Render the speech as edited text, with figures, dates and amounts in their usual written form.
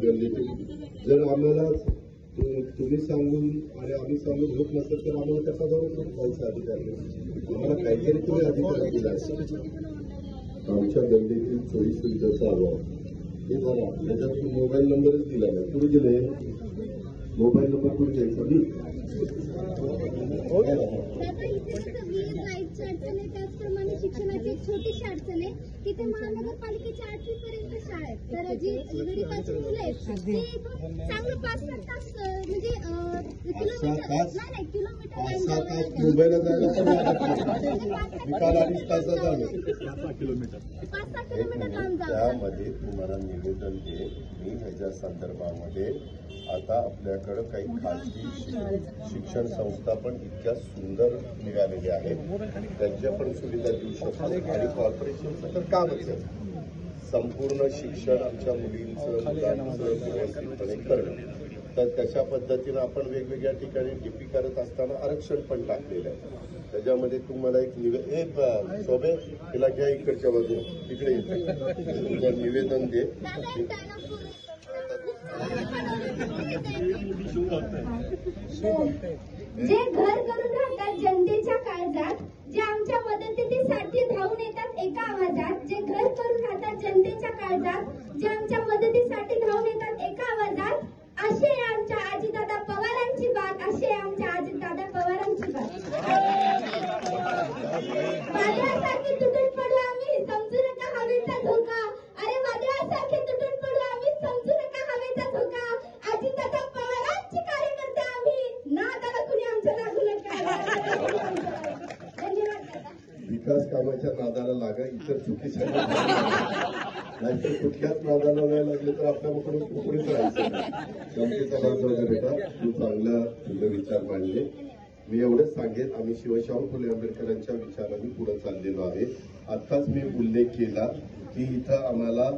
गल्लीतून जर आम्हाला तुम्ही सांगून आणि आम्ही सांगून होत नसेल तर आम्हाला त्याचा बरोबर जायचा अधिकार नाही. आम्हाला काहीतरी तुम्ही अधिकार दिला. आमच्या गल्लीतील चोरी सुविधेचा अभाव हे झाला. त्याच्यातून मोबाईल नंबरच दिला नाही. कुठे दिले मोबाईल नंबर? कुठे द्यायचा मी त्याचप्रमाणे शिक्षणाची एक छोटीशी अडचण आहे की ते महानगरपालिकेच्या 8वी पर्यंत शाळा आहेत. तर जी गरीबाची मुलं आहेत ते चांगलं 5-7 तास म्हणजे किलोमीटर मुंबईला जायला 5-6 किलोमीटर काम जावं. त्यामध्ये तुम्हाला निवेदन दे. मी ह्याच्या संदर्भामध्ये आता आपल्याकडे काही खाजगी शिक्षण संस्था पण इतक्या सुंदर निघालेल्या आहेत त्यांच्या पण सुविधा देऊ शकतो. आणि कॉर्पोरेशनचं तर कामच आहे संपूर्ण शिक्षण आमच्या मुलींचं मुलांचं व्यवस्थितपणे करणं. तर तशा पद्धतीनं आपण वेगवेगळ्या ठिकाणी डीपी करत असताना आरक्षण पण टाकलेलं आहे. त्याच्यामध्ये तुम्हाला एक शोभे तिला घ्या इकडच्या बाजूला इकडे निवेदन दे. जे घर करून राहतात जनतेच्या काळजात, जे आमच्या मदतीसाठी धावून येतात एका आवाजात, जे घर करून राहतात जनतेच्या काळजात, जे आमच्या मदतीसाठी धावून येतात एका आवाजात, असे आमच्या अजितदादा पवारांची बात, असे आमच्या अजितदादा पवारांची बात. वादळासारखे तुटून पडू आम्ही, समजू नका हवेचा धोका. अरे वादळासारखे तुटून पडू आम्ही, समजू नका हवेचा धोका. अजितदादा पवारांचे कार्यकर्ते आम्ही, नादाला कुणी आमच्या लागू नका. धन्यवाद. विकास कामाच्या नादाला लागा, इतर चुकीच्या नाहीतर कुठल्याच नादाला नाही लागले तर आपल्याकडून कुठेच राहायचं. जनतेचा बाजू वगैरे बेटा तू चांगला तुझे विचार मांडले. मी एवढंच सांगेन आम्ही शिवशाहू फुले आंबेडकरांच्या विचारांनी पुढे चाललेलो आहे. आताच मी उल्लेख केला की इथं आम्हाला